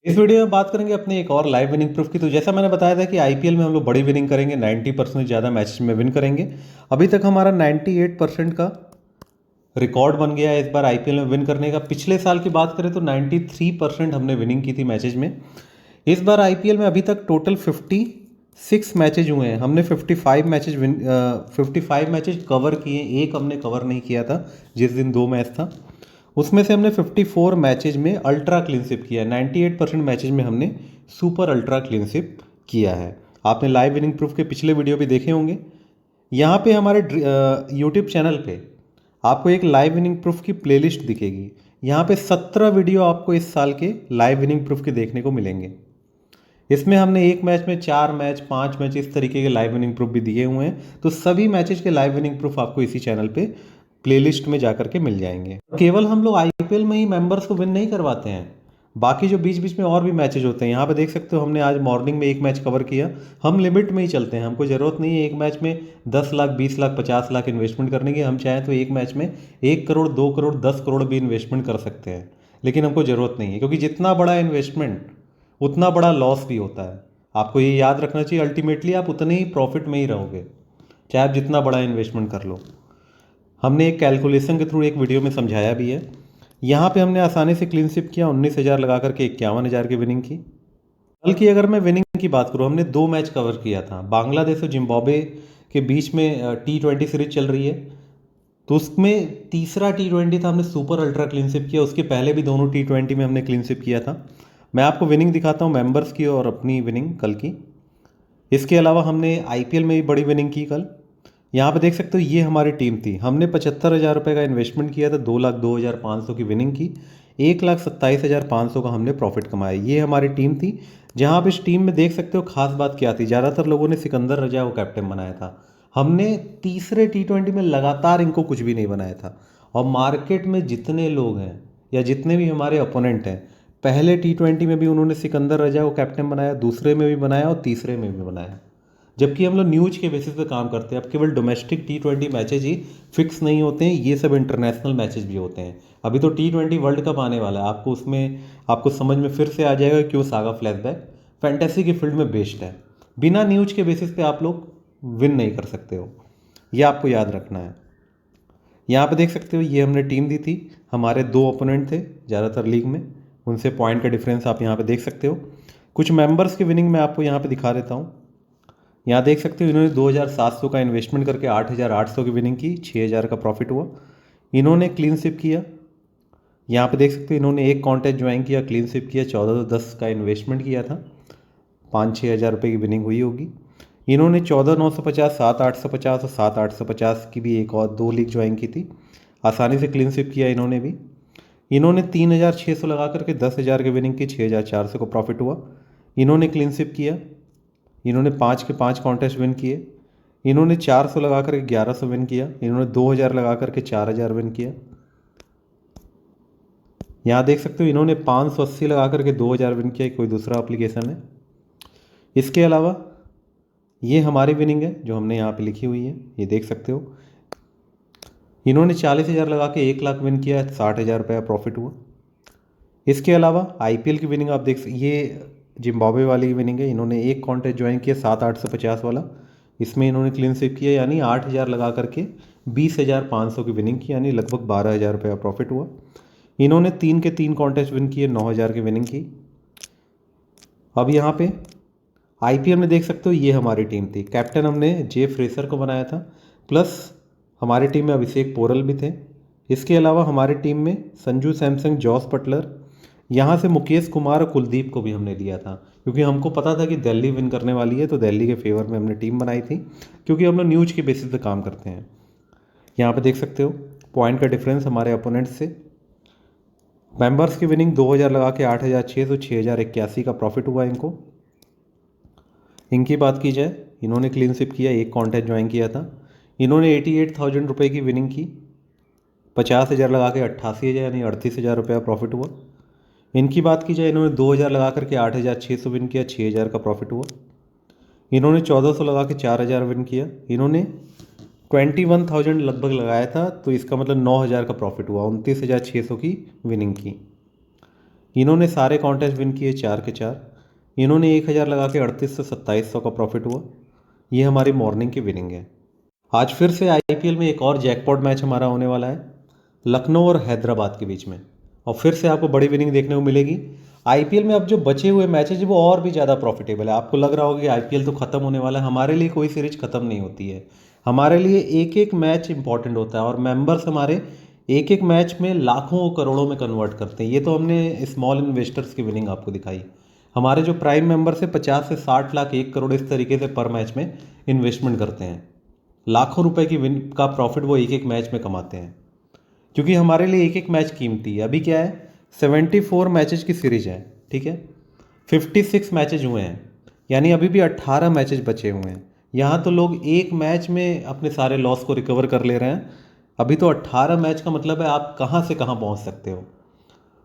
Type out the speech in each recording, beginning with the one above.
इस वीडियो में बात करेंगे अपने एक और लाइव विनिंग प्रूफ की। तो जैसा मैंने बताया था कि आईपीएल में हम लोग बड़ी विनिंग करेंगे, 90% ज़्यादा मैचेस में विन करेंगे। अभी तक हमारा 98% का रिकॉर्ड बन गया है इस बार आईपीएल में विन करने का। पिछले साल की बात करें तो 93% हमने विनिंग की थी मैचेज में। इस बार आईपीएल में अभी तक टोटल 56 मैचेज हुए हैं। हमने 55 मैचेज कवर किए, एक हमने कवर नहीं किया था जिस दिन 2 मैच था। उसमें से हमने 54 मैचेज में अल्ट्रा क्लीनशिप किया है। 98% मैचेज में हमने सुपर अल्ट्रा क्लीनशिप किया है। आपने लाइव विनिंग प्रूफ के पिछले वीडियो भी देखे होंगे। यहाँ पे हमारे यूट्यूब चैनल पे आपको एक लाइव विनिंग प्रूफ की प्लेलिस्ट दिखेगी। यहाँ पे 17 वीडियो आपको इस साल के लाइव विनिंग प्रूफ के देखने को मिलेंगे। इसमें हमने एक मैच में 4 मैच 5 मैच इस तरीके के लाइव विनिंग प्रूफ भी दिए हुए हैं। तो सभी मैचेस के लाइव विनिंग प्रूफ आपको इसी चैनल पे प्लेलिस्ट में जाकर के मिल जाएंगे। केवल हम लोग आईपीएल में ही मेंबर्स को विन नहीं करवाते हैं, बाकी जो बीच बीच में और भी मैचेज होते हैं। यहाँ पे देख सकते हो हमने आज मॉर्निंग में एक मैच कवर किया। हम लिमिट में ही चलते हैं, हमको ज़रूरत नहीं है एक मैच में 10 लाख 20 लाख 50 लाख इन्वेस्टमेंट करने की। हम चाहें तो एक मैच में 1 करोड़ 2 करोड़ 10 करोड़ भी इन्वेस्टमेंट कर सकते हैं, लेकिन हमको ज़रूरत नहीं है, क्योंकि जितना बड़ा इन्वेस्टमेंट उतना बड़ा लॉस भी होता है। आपको ये याद रखना चाहिए, अल्टीमेटली आप उतने ही प्रॉफिट में ही रहोगे चाहे आप जितना बड़ा इन्वेस्टमेंट कर लो। हमने एक कैलकुलेशन के थ्रू एक वीडियो में समझाया भी है। यहाँ पे हमने आसानी से क्लीन स्विप किया, 19,000 लगा करके 51,000 की विनिंग की। कल की अगर मैं विनिंग की बात करूँ, हमने 2 मैच कवर किया था। बांग्लादेश और जिम्बाब्वे के बीच में T20 सीरीज चल रही है, तो उसमें तीसरा T20 था, हमने सुपर अल्ट्रा क्लीन स्विप किया। उसके पहले भी दोनों T20 में हमने क्लीन स्विप किया था। मैं आपको विनिंग दिखाता हूँ, मेंबर्स की और अपनी विनिंग कल की। इसके अलावा हमने आईपीएल में भी बड़ी विनिंग की कल। यहाँ पे देख सकते हो ये हमारी टीम थी। हमने 75,000 रुपये का इन्वेस्टमेंट किया था, 2,02,500 की विनिंग की, 1,27,500 का हमने प्रॉफिट कमाया। ये हमारी टीम थी। जहाँ आप इस टीम में देख सकते हो खास बात क्या थी, ज़्यादातर लोगों ने सिकंदर रजा को कैप्टन बनाया था। हमने तीसरे T20 में लगातार इनको कुछ भी नहीं बनाया था। और मार्केट में जितने लोग हैं या जितने भी हमारे अपोनेंट हैं, पहले T20 में भी उन्होंने सिकंदर रजा को कैप्टन बनाया, दूसरे में भी बनाया और तीसरे में भी बनाया। जबकि हम लोग न्यूज के बेसिस पे काम करते हैं। अब केवल डोमेस्टिक T20 मैचेज ही फिक्स नहीं होते हैं, ये सब इंटरनेशनल मैचेज भी होते हैं। अभी तो T20 वर्ल्ड कप आने वाला है, आपको उसमें आपको समझ में फिर से आ जाएगा क्यों सागा फ्लैशबैक फैंटेसी की फील्ड में बेस्ट है। बिना न्यूज के बेसिस पे आप लोग विन नहीं कर सकते हो, ये आपको याद रखना है। यहाँ पे देख सकते हो ये हमने टीम दी थी। हमारे 2 ओपोनेंट थे ज़्यादातर लीग में, उनसे पॉइंट का डिफरेंस आप यहाँ पे देख सकते हो। कुछ मेंबर्स की विनिंग मैं आपको यहाँ पे दिखा देता हूँ। यहाँ देख सकते हो इन्होंने 2,700 का इन्वेस्टमेंट करके 8,800 की विनिंग की, 6,000 का प्रॉफिट हुआ। इन्होंने क्लीन स्विप किया। यहाँ पे देख सकते हो इन्होंने एक कॉन्टेस्ट ज्वाइन किया, क्लीन स्विप किया, 1410 का इन्वेस्टमेंट किया था, 5-6 हज़ार रुपये की विनिंग हुई होगी। इन्होंने 14,950, 7,850 और 7,850 की भी एक और 2 लीग ज्वाइन की थी। आसानी से क्लीन स्विप किया इन्होंने भी। इन्होंने 3,600 लगा करके 10,000 की विनिंग की, 6,400 का प्रॉफिट हुआ। इन्होंने क्लीन स्विप किया। इन्होंने 5 के 5 कॉन्टेस्ट विन किए। इन्होंने 400 लगा करके 1,100 विन किया। इन्होंने 2,000 लगा करके 4,000 विन किया। यहाँ देख सकते हो इन्होंने 580 लगा करके 2,000 विन किया, कोई दूसरा एप्लीकेशन है। इसके अलावा ये हमारी विनिंग है जो हमने यहाँ पे लिखी हुई है, ये देख सकते हो। इन्होंने 40,000 लगा के 1 लाख विन किया, 60,000 रुपये प्रॉफिट हुआ। इसके अलावा आईपीएल की विनिंग आप देख ये जिम्बाब्वे वाली विनिंग है। इन्होंने एक कॉन्टेस्ट ज्वाइन किया 7,850 वाला, इसमें इन्होंने क्लीन स्विप किया, यानी 8,000 लगा करके 20,500 की विनिंग की, यानी लगभग 12,000 रुपये प्रॉफिट हुआ। इन्होंने 3 के 3 कॉन्टेस्ट विन किए, 9,000 की विनिंग की। अब यहाँ पे आईपीएल में देख सकते हो ये हमारी टीम थी। कैप्टन हमने जे फ्रेसर को बनाया था, प्लस हमारी टीम में अभिषेक पोरल भी थे। इसके अलावा हमारी टीम में संजू सैमसंग, जॉस बटलर, यहाँ से मुकेश कुमार और कुलदीप को भी हमने लिया था, क्योंकि हमको पता था कि दिल्ली विन करने वाली है, तो दिल्ली के फेवर में हमने टीम बनाई थी, क्योंकि हम लोग न्यूज के बेसिस पे काम करते हैं। यहाँ पे देख सकते हो पॉइंट का डिफरेंस हमारे अपोनेंट से। मेंबर्स की विनिंग 2,000 लगा के 8,600, 6,081 का प्रॉफिट हुआ इनको। इनकी बात की जाए, इन्होंने क्लीन स्विप किया, एक कॉन्टेस्ट ज्वाइन किया था। इन्होंने 88,000 रुपये की विनिंग की, 50,000 लगा के 88,000 यानी 38,000 रुपये प्रॉफिट हुआ। इनकी बात की जाए, इन्होंने 2,000 लगा करके 8,600 विन किया, 6,000 का प्रॉफिट हुआ। इन्होंने 1,400 लगा के 4,000 विन किया। इन्होंने 21,000 लगभग लगाया था, तो इसका मतलब 9,000 का प्रॉफिट हुआ, 29,600 की विनिंग की। इन्होंने सारे कॉन्टेस्ट विन किए 4 के 4। इन्होंने 1000 लगा के 38 से 2700 का प्रॉफिट हुआ। ये हमारी मॉर्निंग की विनिंग है। आज फिर से आईपीएल में एक और जैकपॉट मैच हमारा होने वाला है लखनऊ और हैदराबाद के बीच में, और फिर से आपको बड़ी विनिंग देखने को मिलेगी। आईपीएल में अब जो बचे हुए मैचेज वो और भी ज़्यादा प्रॉफिटेबल है। आपको लग रहा होगा कि आईपीएल तो ख़त्म होने वाला है, हमारे लिए कोई सीरीज ख़त्म नहीं होती है। हमारे लिए एक एक मैच इंपॉर्टेंट होता है और मेंबर्स हमारे एक एक मैच में लाखों और करोड़ों में कन्वर्ट करते हैं। ये तो हमने स्मॉल इन्वेस्टर्स की विनिंग आपको दिखाई। हमारे जो प्राइम मेंबर्स है 50 से 60 लाख 1 करोड़ इस तरीके से पर मैच में इन्वेस्टमेंट करते हैं। लाखों रुपए की विन का प्रॉफिट वो एक एक मैच में कमाते हैं, क्योंकि हमारे लिए एक एक मैच कीमती है। अभी क्या है, 74 मैचेज की सीरीज है, ठीक है। 56 मैचेज हुए हैं, यानी अभी भी 18 मैचेज बचे हुए हैं। यहाँ तो लोग एक मैच में अपने सारे लॉस को रिकवर कर ले रहे हैं। अभी तो 18 मैच का मतलब है आप कहाँ से कहाँ पहुँच सकते हो।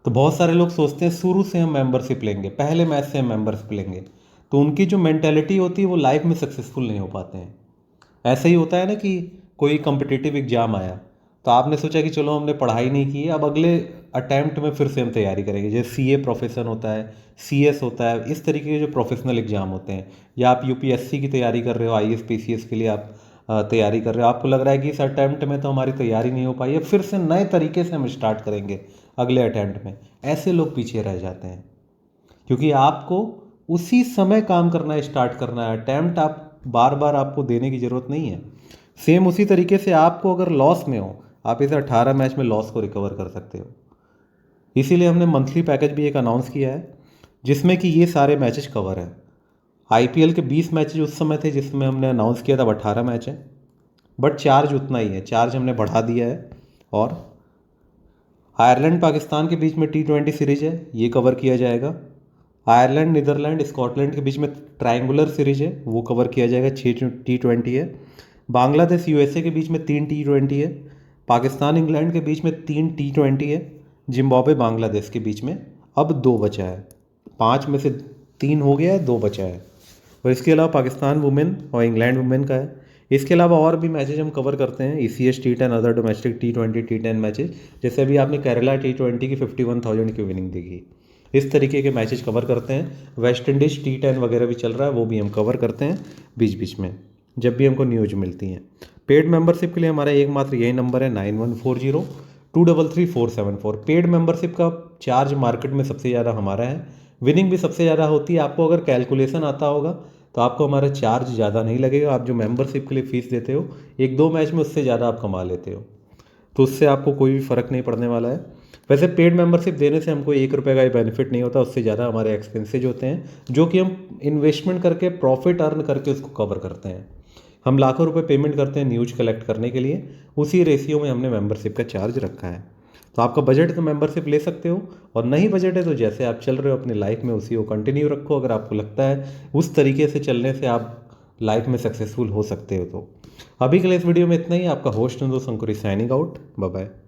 तो बहुत सारे लोग सोचते हैं शुरू से हम मेंबरशिप लेंगे, पहले मैच से हम मेंबरशिप लेंगे, तो उनकी जो मेंटेलिटी होती है वो लाइफ में सक्सेसफुल नहीं हो पाते हैं। ऐसे ही होता है ना कि कोई कम्पिटिटिव एग्जाम आया तो आपने सोचा कि चलो हमने पढ़ाई नहीं की है, अब अगले अटैम्प्ट में फिर से हम तैयारी करेंगे। जैसे सीए प्रोफेशन होता है, सीएस होता है, इस तरीके के जो प्रोफेशनल एग्जाम होते हैं, या आप यूपीएससी की तैयारी कर रहे हो, आईएएस पीसीएस के लिए आप तैयारी कर रहे हो, आपको लग रहा है कि इस अटैम्प्ट में तो हमारी तैयारी नहीं हो पाई है, फिर से नए तरीके से हम स्टार्ट करेंगे अगले अटैम्प्ट में। ऐसे लोग पीछे रह जाते हैं, क्योंकि आपको उसी समय काम करना स्टार्ट करना है। अटैम्प्ट आप बार बार आपको देने की ज़रूरत नहीं है। सेम उसी तरीके से आपको अगर लॉस में हो, आप इस 18 मैच में लॉस को रिकवर कर सकते हो। इसीलिए हमने मंथली पैकेज भी एक अनाउंस किया है जिसमें कि ये सारे मैचेस कवर हैं। आईपीएल के 20 मैचेज उस समय थे जिसमें हमने अनाउंस किया था, अब 18 मैच है, बट चार्ज उतना ही है, चार्ज हमने बढ़ा दिया है। और आयरलैंड पाकिस्तान के बीच में T20 सीरीज है, ये कवर किया जाएगा। आयरलैंड नीदरलैंड स्कॉटलैंड के बीच में ट्रायंगुलर सीरीज है, वो कवर किया जाएगा, 6 T20 है। बांग्लादेश यूएसए के बीच में 3 T20 है। पाकिस्तान इंग्लैंड के बीच में 3 T20 है। जिम्बाब्वे बांग्लादेश के बीच में अब 2 बचा है। 5 में से 3 हो गया है, 2 बचा है। और इसके अलावा पाकिस्तान वुमेन और इंग्लैंड वुमेन का है। इसके अलावा और भी मैचेज हम कवर करते हैं, ECS T10 other domestic T20 T10 matches. जैसे अभी आपने केरला T20 की 51,000 की विनिंग देखी। इस तरीके के मैचेज कवर करते हैं। वेस्ट इंडीज़ T10 वगैरह भी चल रहा है, वो भी हम कवर करते हैं बीच बीच में जब भी हमको न्यूज मिलती हैं। पेड मेंबरशिप के लिए हमारा एकमात्र यही नंबर है 9140233474। पेड मेंबरशिप का चार्ज मार्केट में सबसे ज़्यादा हमारा है, विनिंग भी सबसे ज़्यादा होती है। आपको अगर कैलकुलेशन आता होगा तो आपको हमारा चार्ज ज़्यादा नहीं लगेगा। आप जो मेंबरशिप के लिए फ़ीस देते हो 1-2 मैच में उससे ज़्यादा आप कमा लेते हो, तो उससे आपको कोई भी फ़र्क नहीं पड़ने वाला है। वैसे पेड मेंबरशिप देने से हमको 1 रुपये का ही बेनिफिट नहीं होता, उससे ज़्यादा हमारे एक्सपेंसेज होते हैं जो कि हम इन्वेस्टमेंट करके प्रॉफिट अर्न करके उसको कवर करते हैं। हम लाखों रुपए पेमेंट करते हैं न्यूज कलेक्ट करने के लिए, उसी रेशियो में हमने मेंबरशिप का चार्ज रखा है। तो आपका बजट है तो मेंबरशिप ले सकते हो, और नहीं बजट है तो जैसे आप चल रहे हो अपनी लाइफ में उसी को कंटिन्यू रखो। अगर आपको लगता है उस तरीके से चलने से आप लाइफ में सक्सेसफुल हो सकते हो तो। अभी के लिए इस वीडियो में इतना ही। आपका host Nandu Shankuri signing out. Bye bye.